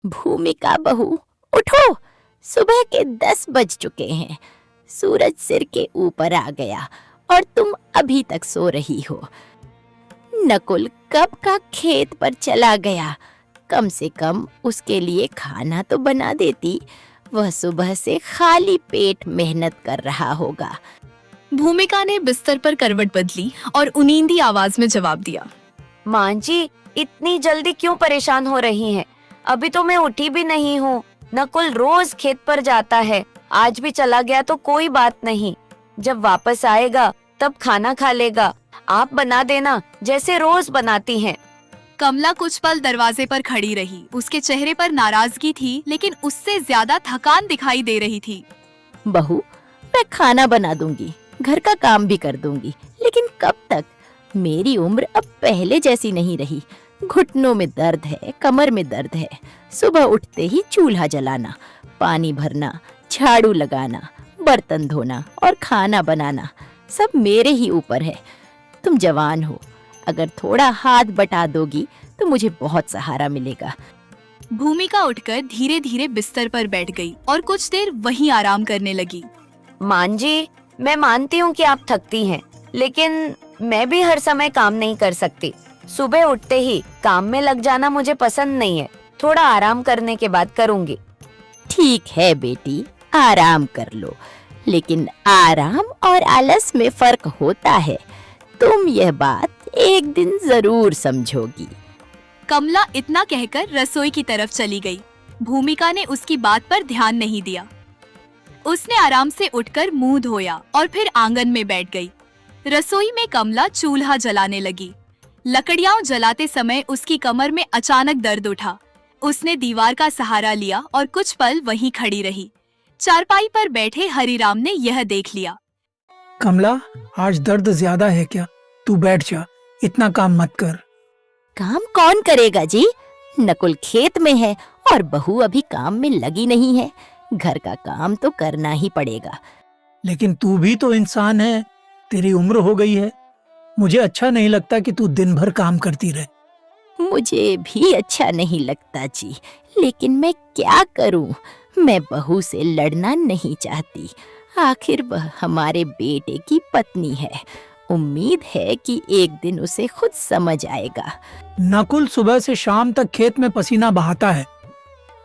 भूमिका बहू, उठो। सुबह के 10 बज चुके हैं। सूरज सिर के ऊपर आ गया और तुम अभी तक सो रही हो। नकुल कब का खेत पर चला गया। कम से कम उसके लिए खाना तो बना देती। वह सुबह से खाली पेट मेहनत कर रहा होगा। भूमिका ने बिस्तर पर करवट बदली और उनींदी आवाज में जवाब दिया। माँ जी, इतनी जल्दी क्यों परेशान हो रही हैं? अभी तो मैं उठी भी नहीं हूँ। नकुल रोज खेत पर जाता है, आज भी चला गया तो कोई बात नहीं। जब वापस आएगा तब खाना खा लेगा। आप बना देना जैसे रोज बनाती हैं। कमला कुछ पल दरवाजे पर खड़ी रही। उसके चेहरे पर नाराजगी थी, लेकिन उससे ज्यादा थकान दिखाई दे रही थी। बहू, मैं खाना बना दूंगी, घर का काम भी कर दूंगी, लेकिन कब तक? मेरी उम्र अब पहले जैसी नहीं रही। घुटनों में दर्द है, कमर में दर्द है। सुबह उठते ही चूल्हा जलाना, पानी भरना, झाड़ू लगाना, बर्तन धोना और खाना बनाना सब मेरे ही ऊपर है। तुम जवान हो, अगर थोड़ा हाथ बटा दोगी तो मुझे बहुत सहारा मिलेगा। भूमिका उठकर धीरे धीरे बिस्तर पर बैठ गई और कुछ देर वहीं आराम करने लगी। माँ जी, मैं मानती हूँ कि आप थकती हैं, लेकिन मैं भी हर समय काम नहीं कर सकती। सुबह उठते ही काम में लग जाना मुझे पसंद नहीं है। थोड़ा आराम करने के बाद करूँगी। ठीक है बेटी, आराम कर लो, लेकिन आराम और आलस में फर्क होता है। तुम यह बात एक दिन जरूर समझोगी। कमला इतना कहकर रसोई की तरफ चली गई। भूमिका ने उसकी बात पर ध्यान नहीं दिया। उसने आराम से उठकर मुंह धोया और फिर आंगन में बैठ गई। रसोई में कमला चूल्हा जलाने लगी। लकड़ियां जलाते समय उसकी कमर में अचानक दर्द उठा। उसने दीवार का सहारा लिया और कुछ पल वहीं खड़ी रही। चारपाई पर बैठे हरिराम ने यह देख लिया। कमला, आज दर्द ज्यादा है क्या? तू बैठ जा, इतना काम मत कर। काम कौन करेगा जी? नकुल खेत में है और बहू अभी काम में लगी नहीं है। घर का काम तो करना ही पड़ेगा। लेकिन तू भी तो इंसान है, तेरी उम्र हो गई है। मुझे अच्छा नहीं लगता कि तू दिन भर काम करती रहे। मुझे भी अच्छा नहीं लगता जी, लेकिन मैं क्या करूं? मैं बहू से लड़ना नहीं चाहती। आखिर वह हमारे बेटे की पत्नी है। उम्मीद है कि एक दिन उसे खुद समझ आएगा। नकुल सुबह से शाम तक खेत में पसीना बहाता है।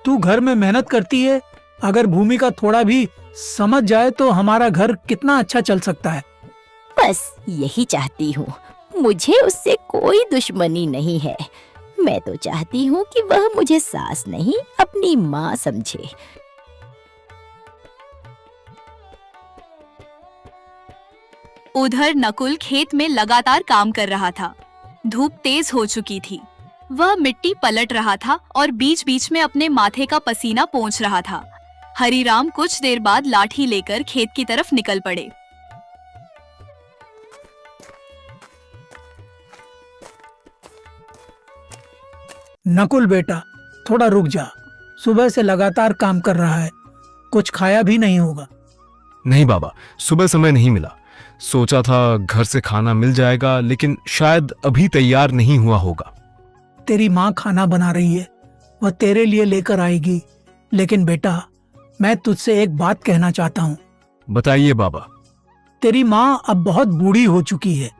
तू घर में मेहनत करती है। अगर भूमिका थोड़ा भी समझ जाए तो हमारा घर कितना अच्छा चल सकता है। बस यही चाहती हूँ। मुझे उससे कोई दुश्मनी नहीं है। मैं तो चाहती हूँ कि वह मुझे सास नहीं, अपनी माँ समझे। उधर नकुल खेत में लगातार काम कर रहा था। धूप तेज हो चुकी थी। वह मिट्टी पलट रहा था और बीच बीच में अपने माथे का पसीना पोंछ रहा था। हरिराम कुछ देर बाद लाठी लेकर खेत की तरफ निकल पड़े। नकुल बेटा, थोड़ा रुक जा। सुबह से लगातार काम कर रहा है, कुछ खाया भी नहीं होगा। नहीं बाबा, सुबह समय नहीं मिला। सोचा था घर से खाना मिल जाएगा, लेकिन शायद अभी तैयार नहीं हुआ होगा। तेरी माँ खाना बना रही है, वह तेरे लिए लेकर आएगी। लेकिन बेटा, मैं तुझसे एक बात कहना चाहता हूँ। बताइए बाबा। तेरी माँ अब बहुत बूढ़ी हो चुकी है।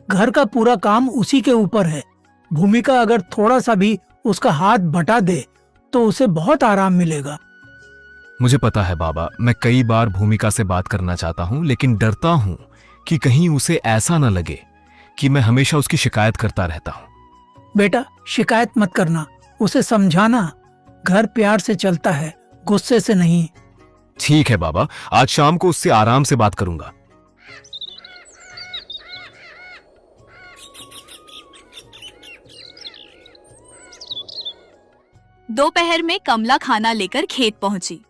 घर का पूरा काम उसी के ऊपर है। भूमिका अगर थोड़ा सा भी उसका हाथ बटा दे तो उसे बहुत आराम मिलेगा। मुझे पता है बाबा, मैं कई बार भूमिका से बात करना चाहता हूँ, लेकिन डरता हूँ कि कहीं उसे ऐसा न लगे कि मैं हमेशा उसकी शिकायत करता रहता हूँ। बेटा, शिकायत मत करना, उसे समझाना। घर प्यार से चलता है, गुस्से से नहीं। ठीक है बाबा, आज शाम को उससे आराम से बात करूंगा। दोपहर में कमला खाना लेकर खेत पहुंची।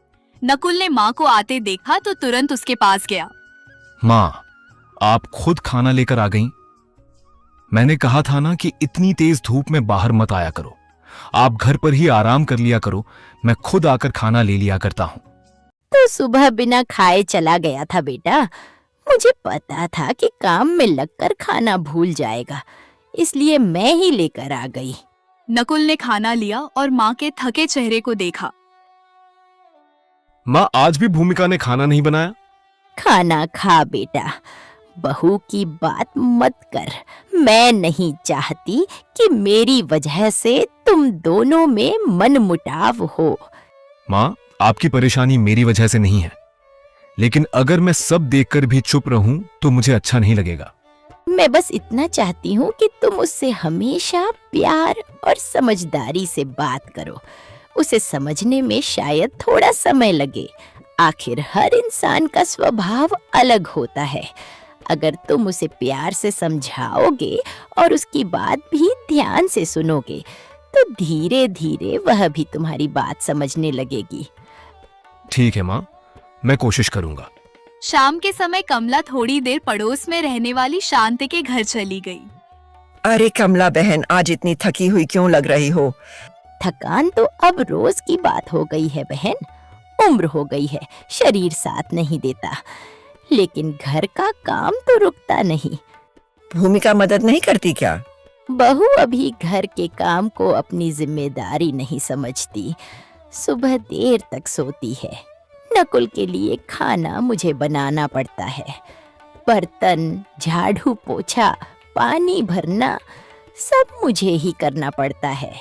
नकुल ने माँ को आते देखा तो तुरंत उसके पास गया। माँ, आप खुद खाना लेकर आ गईं? मैंने कहा था ना कि इतनी तेज धूप में बाहर मत आया करो। आप घर पर ही आराम कर लिया करो, मैं खुद आकर खाना ले लिया करता हूँ। तो सुबह बिना खाए चला गया था बेटा। मुझे पता था कि काम में लगकर खाना भूल जाएगा, इसलिए मैं ही लेकर आ गई। नकुल ने खाना लिया और माँ के थके चेहरे को देखा। माँ, आज भी भूमिका ने खाना नहीं बनाया? खाना खा बेटा, बहू की बात मत कर। मैं नहीं चाहती कि मेरी वजह से तुम दोनों में मनमुटाव हो। माँ, आपकी परेशानी मेरी वजह से नहीं है, लेकिन अगर मैं सब देखकर भी चुप रहूं तो मुझे अच्छा नहीं लगेगा। मैं बस इतना चाहती हूँ कि तुम उससे हमेशा प्यार और समझदारी से बात करो। उसे समझने में शायद थोड़ा समय लगे। आखिर हर इंसान का स्वभाव अलग होता है। अगर तुम उसे प्यार से समझाओगे और उसकी बात भी ध्यान से सुनोगे तो धीरे धीरे वह भी तुम्हारी बात समझने लगेगी। ठीक है माँ, मैं कोशिश करूंगा। शाम के समय कमला थोड़ी देर पड़ोस में रहने वाली शांति के घर चली गई। अरे कमला बहन, आज इतनी थकी हुई क्यों लग रही हो? थकान तो अब रोज की बात हो गई है बहन। उम्र हो गई है, शरीर साथ नहीं देता। लेकिन घर का काम तो रुकता नहीं। भूमिका मदद नहीं करती क्या? बहू अभी घर के काम को अपनी जिम्मेदारी नहीं समझती। सुबह देर तक सोती है। नकुल के लिए खाना मुझे बनाना पड़ता है। बर्तन, झाड़ू पोछा, पानी भरना सब मुझे ही करना पड़ता है।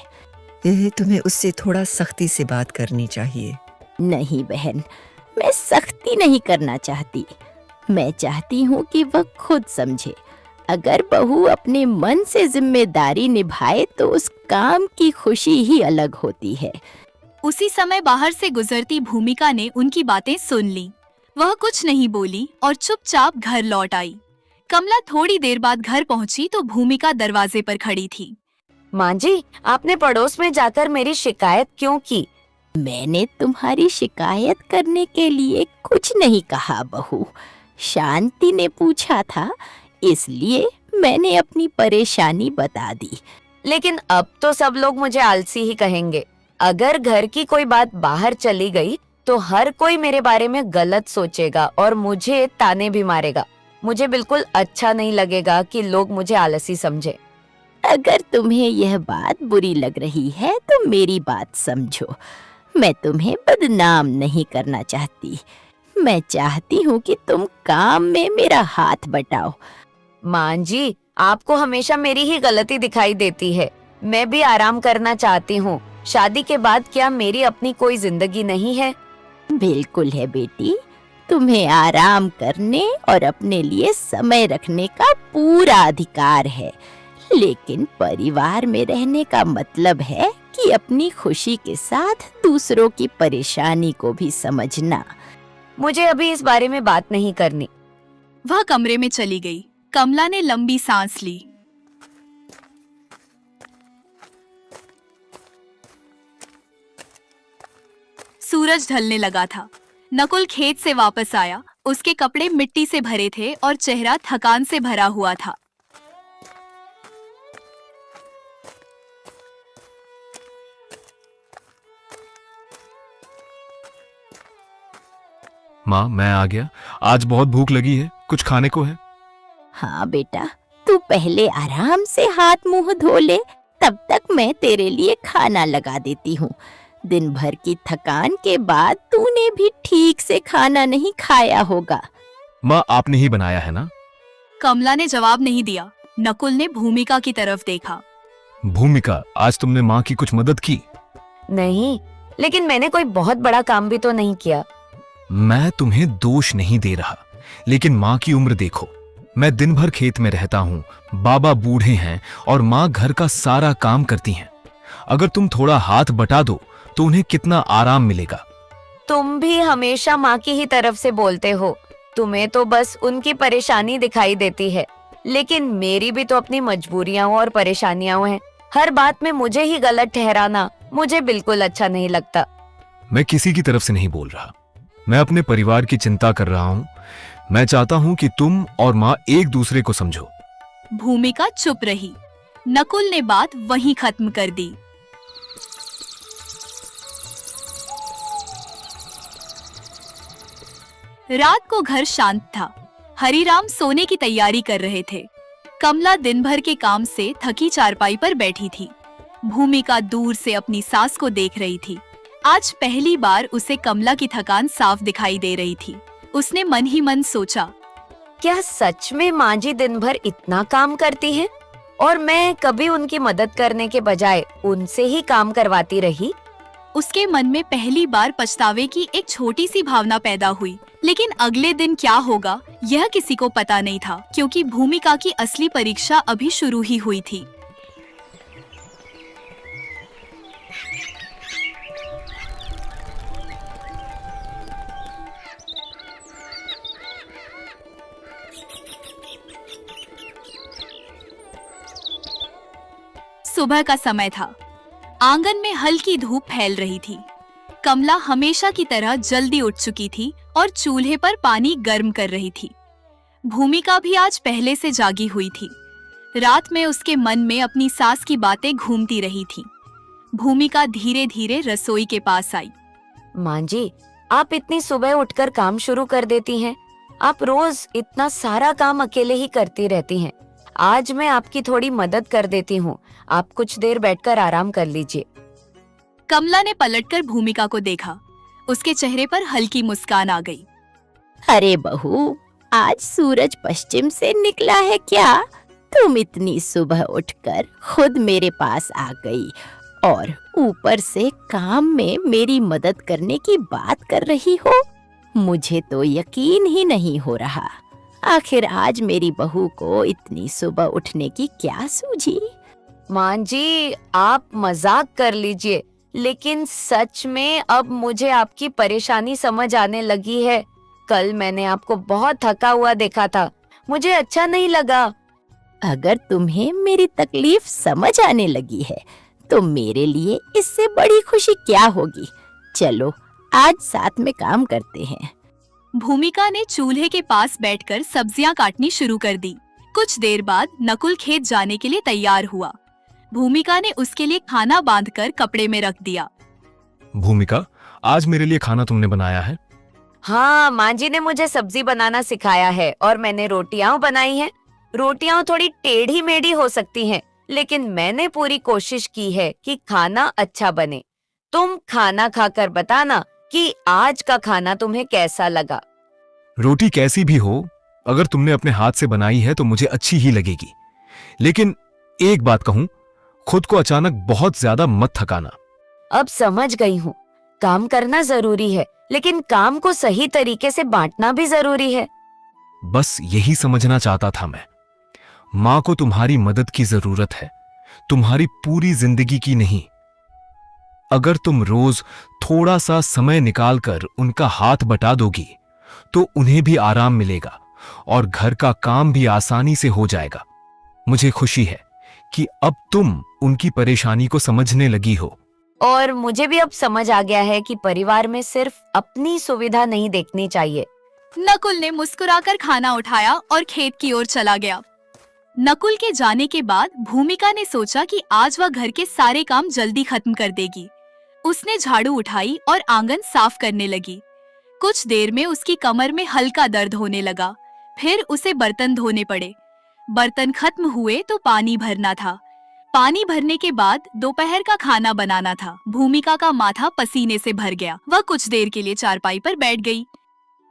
तुम्हें उससे थोड़ा सख्ती से बात करनी चाहिए। नहीं बहन, मैं सख्ती नहीं करना चाहती। मैं चाहती हूँ कि वह खुद समझे। अगर बहू अपने मन से जिम्मेदारी निभाए तो उस काम की खुशी ही अलग होती है। उसी समय बाहर से गुजरती भूमिका ने उनकी बातें सुन ली। वह कुछ नहीं बोली और चुपचाप घर लौट आई। कमला थोड़ी देर बाद घर पहुंची तो भूमिका दरवाजे पर खड़ी थी। माँ जी, आपने पड़ोस में जाकर मेरी शिकायत क्यों की? मैंने तुम्हारी शिकायत करने के लिए कुछ नहीं कहा बहू। शांति ने पूछा था, इसलिए मैंने अपनी परेशानी बता दी। लेकिन अब तो सब लोग मुझे आलसी ही कहेंगे। अगर घर की कोई बात बाहर चली गई तो हर कोई मेरे बारे में गलत सोचेगा और मुझे ताने भी मारेगा। मुझे बिल्कुल अच्छा नहीं लगेगा कि लोग मुझे आलसी समझे। अगर तुम्हें यह बात बुरी लग रही है तो मेरी बात समझो। मैं तुम्हें बदनाम नहीं करना चाहती। मैं चाहती हूँ कि तुम काम में मेरा हाथ बटाओ। माँ जी, आपको हमेशा मेरी ही गलती दिखाई देती है। मैं भी आराम करना चाहती हूँ। शादी के बाद क्या मेरी अपनी कोई जिंदगी नहीं है? बिल्कुल है बेटी, तुम्हें आराम करने और अपने लिए समय रखने का पूरा अधिकार है। लेकिन परिवार में रहने का मतलब है कि अपनी खुशी के साथ दूसरों की परेशानी को भी समझना। मुझे अभी इस बारे में बात नहीं करनी। वह कमरे में चली गई। कमला ने लंबी सांस ली। सूरज ढलने लगा था। नकुल खेत से वापस आया। उसके कपड़े मिट्टी से भरे थे और चेहरा थकान से भरा हुआ था। माँ, मैं आ गया। आज बहुत भूख लगी है, कुछ खाने को है? हाँ बेटा, तू पहले आराम से हाथ मुंह धो ले, तब तक मैं तेरे लिए खाना लगा देती हूँ। दिन भर की थकान के बाद तूने भी ठीक से खाना नहीं खाया होगा। माँ, आपने ही बनाया है ना? कमला ने जवाब नहीं दिया। नकुल ने भूमिका की तरफ देखा। भूमिका, आज तुमने माँ की कुछ मदद की? नहीं, लेकिन मैंने कोई बहुत बड़ा काम भी तो नहीं किया। मैं तुम्हें दोष नहीं दे रहा, लेकिन माँ की उम्र देखो। मैं दिन भर खेत में रहता हूँ, बाबा बूढ़े हैं और माँ घर का सारा काम करती हैं। अगर तुम थोड़ा हाथ बटा दो तो उन्हें कितना आराम मिलेगा। तुम भी हमेशा माँ की ही तरफ से बोलते हो। तुम्हें तो बस उनकी परेशानी दिखाई देती है, लेकिन मेरी भी तो अपनी मजबूरियां और परेशानियां हैं। हर बात में मुझे ही गलत ठहराना मुझे बिल्कुल अच्छा नहीं लगता। मैं किसी की तरफ से नहीं बोल रहा, मैं अपने परिवार की चिंता कर रहा हूँ। मैं चाहता हूँ कि तुम और माँ एक दूसरे को समझो। भूमिका चुप रही। नकुल ने बात वहीं खत्म कर दी। रात को घर शांत था। हरिराम सोने की तैयारी कर रहे थे। कमला दिन भर के काम से थकी चारपाई पर बैठी थी। भूमिका दूर से अपनी सास को देख रही थी। आज पहली बार उसे कमला की थकान साफ दिखाई दे रही थी। उसने मन ही मन सोचा, क्या सच में माँ जी दिन भर इतना काम करती हैं? और मैं कभी उनकी मदद करने के बजाय उनसे ही काम करवाती रही। उसके मन में पहली बार पछतावे की एक छोटी सी भावना पैदा हुई। लेकिन अगले दिन क्या होगा यह किसी को पता नहीं था, क्योंकि भूमिका की असली परीक्षा अभी शुरू ही हुई थी। सुबह का समय था। आंगन में हल्की धूप फैल रही थी। कमला हमेशा की तरह जल्दी उठ चुकी थी और चूल्हे पर पानी गर्म कर रही थी। भूमिका भी आज पहले से जागी हुई थी। रात में उसके मन में अपनी सास की बातें घूमती रही थी। भूमिका धीरे धीरे रसोई के पास आई। माँ जी, आप इतनी सुबह उठकर काम शुरू कर देती हैं। आप रोज इतना सारा काम अकेले ही करती रहती हैं। आज मैं आपकी थोड़ी मदद कर देती हूँ। आप कुछ देर बैठकर आराम कर लीजिए। कमला ने पलटकर भूमिका को देखा। उसके चेहरे पर हल्की मुस्कान आ गई। अरे बहू, आज सूरज पश्चिम से निकला है क्या? तुम इतनी सुबह उठकर खुद मेरे पास आ गई और ऊपर से काम में मेरी मदद करने की बात कर रही हो। मुझे तो यकीन ही नहीं हो रहा। आखिर आज मेरी बहू को इतनी सुबह उठने की क्या सूझी? माँ जी, आप मजाक कर लीजिए, लेकिन सच में अब मुझे आपकी परेशानी समझ आने लगी है। कल मैंने आपको बहुत थका हुआ देखा था। मुझे अच्छा नहीं लगा। अगर तुम्हें मेरी तकलीफ समझ आने लगी है तो मेरे लिए इससे बड़ी खुशी क्या होगी। चलो आज साथ में काम करते हैं। भूमिका ने चूल्हे के पास बैठकर सब्जियां काटनी शुरू कर दी। कुछ देर बाद नकुल खेत जाने के लिए तैयार हुआ। भूमिका ने उसके लिए खाना बांधकर कपड़े में रख दिया। भूमिका, आज मेरे लिए खाना तुमने बनाया है? हाँ, माँ जी ने मुझे सब्जी बनाना सिखाया है और मैंने रोटियां बनाई हैं। रोटियां थोड़ी टेढ़ी मेढ़ी हो सकती हैं, लेकिन मैंने पूरी कोशिश की है कि खाना अच्छा बने। तुम खाना खाकर बताना कि आज का खाना तुम्हें कैसा लगा। रोटी कैसी भी हो, अगर तुमने अपने हाथ से बनाई है तो मुझे अच्छी ही लगेगी। लेकिन एक बात कहूं, खुद को अचानक बहुत ज्यादा मत थकाना। अब समझ गई हूँ, काम करना जरूरी है, लेकिन काम को सही तरीके से बांटना भी जरूरी है। बस यही समझना चाहता था मैं। मां को तुम्हारी मदद की जरूरत है, तुम्हारी पूरी जिंदगी की नहीं। अगर तुम रोज थोड़ा सा समय निकालकर उनका हाथ बटा दोगी तो उन्हें भी आराम मिलेगा और घर का काम भी आसानी से हो जाएगा। मुझे खुशी है कि अब तुम उनकी परेशानी को समझने लगी हो। और मुझे भी अब समझ आ गया है कि परिवार में सिर्फ अपनी सुविधा नहीं देखनी चाहिए। नकुल ने मुस्कुराकर खाना उठाया और खेत की ओर चला गया। नकुल के जाने के बाद भूमिका ने सोचा कि आज वह घर के सारे काम जल्दी खत्म कर देगी। उसने झाड़ू उठाई और आंगन साफ करने लगी। कुछ देर में उसकी कमर में हल्का दर्द होने लगा। फिर उसे बर्तन धोने पड़े। बर्तन खत्म हुए तो पानी भरना था। पानी भरने के बाद दोपहर का खाना बनाना था। भूमिका का माथा पसीने से भर गया। वह कुछ देर के लिए चारपाई पर बैठ गई।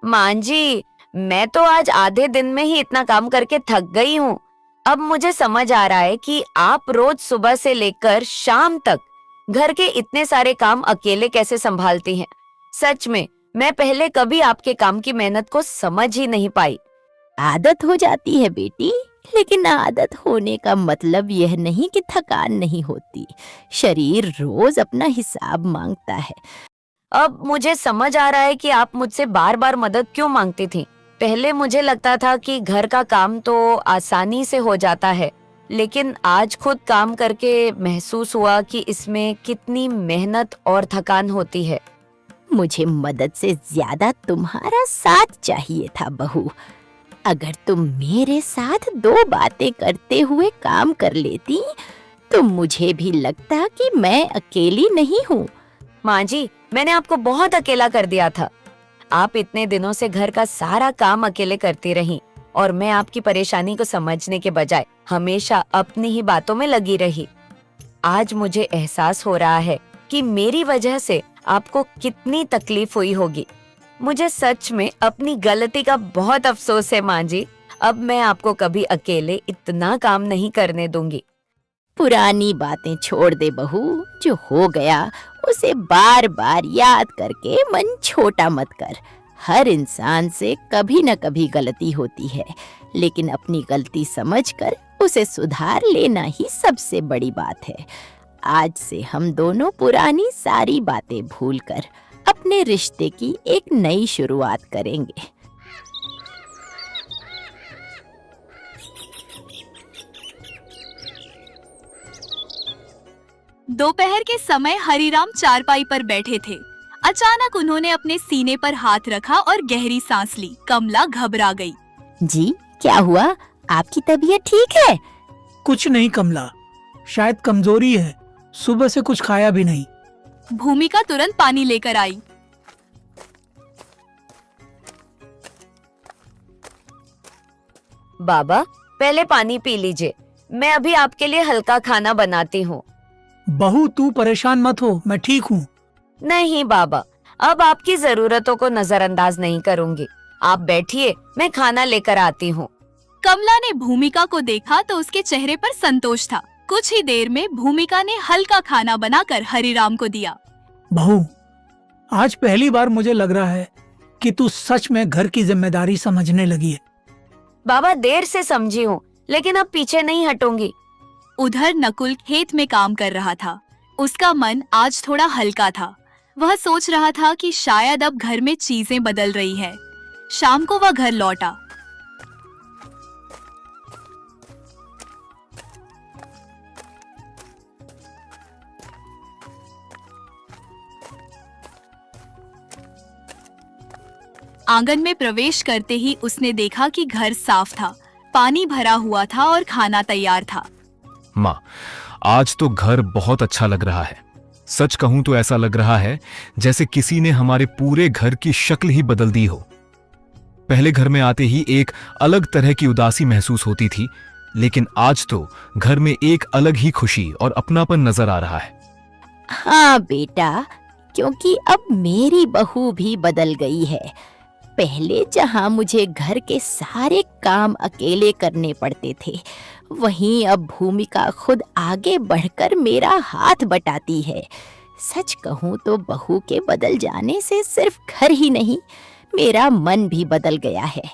माँ जी, मैं तो आज आधे दिन में ही इतना काम करके थक गई हूँ। अब मुझे समझ आ रहा है कि आप रोज सुबह से लेकर शाम तक घर के इतने सारे काम अकेले कैसे संभालती हैं। सच में मैं पहले कभी आपके काम की मेहनत को समझ ही नहीं पाई। आदत हो जाती है बेटी, लेकिन आदत होने का मतलब यह नहीं कि थकान नहीं होती। शरीर रोज अपना हिसाब मांगता है। अब मुझे समझ आ रहा है कि आप मुझसे बार बार मदद क्यों मांगती थी। पहले मुझे लगता था कि घर का काम तो आसानी से हो जाता है, लेकिन आज खुद काम करके महसूस हुआ कि इसमें कितनी मेहनत और थकान होती है। मुझे मदद से ज्यादा तुम्हारा साथ चाहिए था बहू। अगर तुम मेरे साथ दो बातें करते हुए काम कर लेती तो मुझे भी लगता कि मैं अकेली नहीं हूँ। माँ जी, मैंने आपको बहुत अकेला कर दिया था। आप इतने दिनों से घर का सारा काम अकेले करती रहीं और मैं आपकी परेशानी को समझने के बजाय हमेशा अपनी ही बातों में लगी रही। आज मुझे एहसास हो रहा है कि मेरी वजह से आपको कितनी तकलीफ हुई होगी। मुझे सच में अपनी गलती का बहुत अफसोस है माँ जी। अब मैं आपको कभी अकेले इतना काम नहीं करने दूंगी। पुरानी बातें छोड़ दे बहू, जो हो गया उसे बार बार याद करके मन छोटा मत कर। हर इंसान से कभी न कभी गलती होती है, लेकिन अपनी गलती समझकर उसे सुधार लेना ही सबसे बड़ी बात है। आज से हम दोनों पुरानी सारी बातें भूलकर अपने रिश्ते की एक नई शुरुआत करेंगे। दोपहर के समय हरिराम चारपाई पर बैठे थे। अचानक उन्होंने अपने सीने पर हाथ रखा और गहरी सांस ली। कमला घबरा गई। जी, क्या हुआ? आपकी तबीयत ठीक है? कुछ नहीं कमला, शायद कमजोरी है। सुबह से कुछ खाया भी नहीं। भूमिका तुरंत पानी लेकर आई। बाबा, पहले पानी पी लीजिए। मैं अभी आपके लिए हल्का खाना बनाती हूँ। बहू तू परेशान मत हो, मैं ठीक हूँ। नहीं बाबा, अब आपकी जरूरतों को नजरअंदाज नहीं करूंगी। आप बैठिए, मैं खाना लेकर आती हूँ। कमला ने भूमिका को देखा तो उसके चेहरे पर संतोष था। कुछ ही देर में भूमिका ने हल्का खाना बनाकर हरिराम को दिया। बहू, आज पहली बार मुझे लग रहा है कि तू सच में घर की जिम्मेदारी समझने लगी है। बाबा, देर से समझी हूँ, लेकिन अब पीछे नहीं हटूंगी। उधर नकुल खेत में काम कर रहा था। उसका मन आज थोड़ा हल्का था। वह सोच रहा था कि शायद अब घर में चीजें बदल रही है। शाम को वह घर लौटा। आंगन में प्रवेश करते ही उसने देखा कि घर साफ था, पानी भरा हुआ था और खाना तैयार था। माँ, आज तो घर बहुत अच्छा लग रहा है। सच कहूं तो ऐसा लग रहा है जैसे किसी ने हमारे पूरे घर की शक्ल ही बदल दी हो। पहले घर में आते ही एक अलग तरह की उदासी महसूस होती थी, लेकिन आज तो घर में एक अलग ही खुशी और अपनापन नजर आ रहा है। हाँ बेटा, क्योंकि अब मेरी बहू भी बदल गई है। पहले जहाँ मुझे घर के सारे काम अकेले करने पड़ते थे, वहीं अब भूमिका खुद आगे बढ़कर मेरा हाथ बटाती है। सच कहूँ तो बहू के बदल जाने से सिर्फ घर ही नहीं, मेरा मन भी बदल गया है।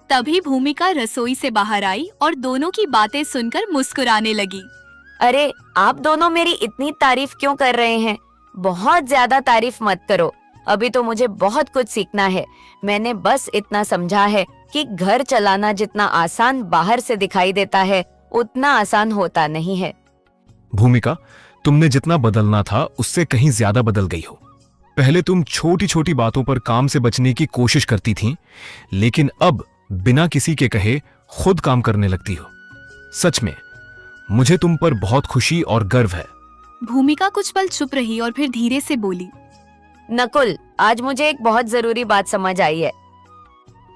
तभी भूमिका रसोई से बाहर आई और दोनों की बातें सुनकर मुस्कुराने लगी। अरे, आप दोनों मेरी इतनी तारीफ क्यों कर रहे हैं? बहुत ज्यादा तारीफ मत करो। अभी तो मुझे बहुत कुछ सीखना है। मैंने बस इतना समझा है कि घर चलाना जितना आसान बाहर से दिखाई देता है, उतना आसान होता नहीं है। भूमिका, तुमने जितना बदलना था उससे कहीं ज्यादा बदल गई हो। पहले तुम छोटी छोटी बातों पर काम से बचने की कोशिश करती थीं, लेकिन अब बिना किसी के कहे खुद काम करने लगती हो। सच में मुझे तुम पर बहुत खुशी और गर्व है। भूमिका कुछ पल चुप रही और फिर धीरे से बोली। नकुल, आज मुझे एक बहुत जरूरी बात समझ आई है।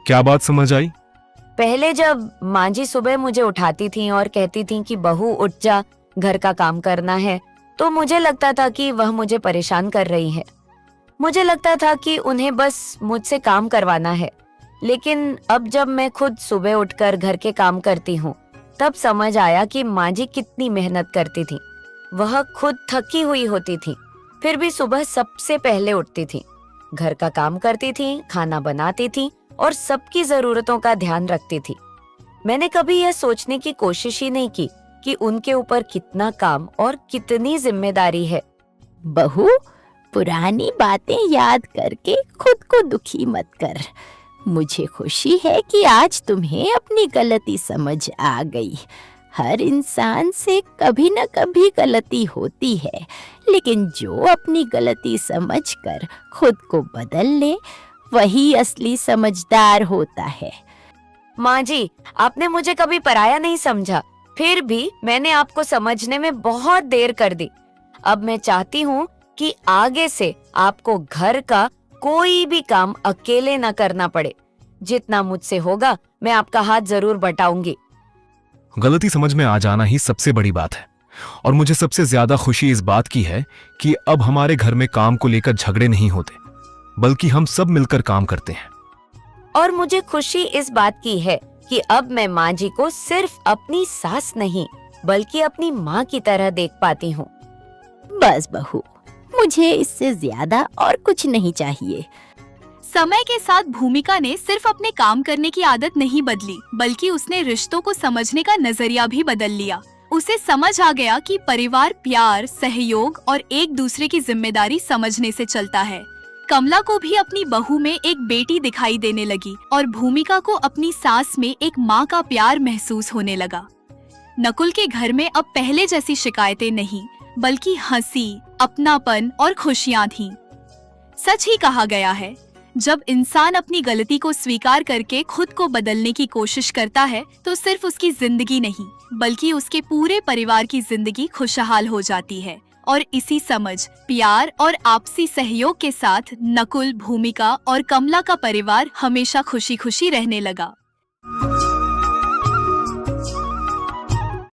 क्या बात समझ आई? पहले जब माँ जी सुबह मुझे उठाती थीं और कहती थीं कि बहू उठ जा, घर का काम करना है, तो मुझे लगता था कि वह मुझे परेशान कर रही है। मुझे लगता था कि उन्हें बस मुझसे काम करवाना है। लेकिन अब जब मैं खुद सुबह उठकर घर के काम करती हूँ, तब समझ आया कि माँ जी कितनी मेहनत करती थी। वह खुद थकी हुई होती थी, फिर भी सुबह सबसे पहले उठती थी, घर का काम करती थी, खाना बनाती थी और सबकी जरूरतों का ध्यान रखती थी। मैंने कभी यह सोचने की कोशिश ही नहीं की कि उनके ऊपर कितना काम और कितनी जिम्मेदारी है। बहू, पुरानी बातें याद करके खुद को दुखी मत कर। मुझे खुशी है कि आज तुम्हें अपनी गलती समझ आ गई। हर इंसान से कभी न कभी गलती होती है, लेकिन जो अपनी गलती समझकर खुद को बदल ले, वही असली समझदार होता है। माँ जी, आपने मुझे कभी पराया नहीं समझा, फिर भी मैंने आपको समझने में बहुत देर कर दी। अब मैं चाहती हूँ कि आगे से आपको घर का कोई भी काम अकेले न करना पड़े। जितना मुझसे होगा मैं आपका हाथ जरूर बटाऊंगी। गलती समझ में आ जाना ही सबसे बड़ी बात है। और मुझे सबसे ज्यादा खुशी इस बात की है कि अब हमारे घर में काम को लेकर झगड़े नहीं होते, बल्कि हम सब मिलकर काम करते हैं। और मुझे खुशी इस बात की है कि अब मैं माँ जी को सिर्फ अपनी सास नहीं बल्कि अपनी माँ की तरह देख पाती हूँ। बस बहू, मुझे इससे ज्यादा और कुछ नहीं चाहिए। समय के साथ भूमिका ने सिर्फ अपने काम करने की आदत नहीं बदली, बल्कि उसने रिश्तों को समझने का नजरिया भी बदल लिया। उसे समझ आ गया कि परिवार प्यार, सहयोग और एक दूसरे की जिम्मेदारी समझने से चलता है। कमला को भी अपनी बहू में एक बेटी दिखाई देने लगी और भूमिका को अपनी सास में एक माँ का प्यार महसूस होने लगा। नकुल के घर में अब पहले जैसी शिकायतें नहीं, बल्कि हंसी, अपनापन और खुशियाँ थीं। सच ही कहा गया है, जब इंसान अपनी गलती को स्वीकार करके खुद को बदलने की कोशिश करता है तो सिर्फ उसकी जिंदगी नहीं बल्कि उसके पूरे परिवार की जिंदगी खुशहाल हो जाती है। और इसी समझ, प्यार और आपसी सहयोग के साथ नकुल, भूमिका और कमला का परिवार हमेशा खुशी खुशी रहने लगा।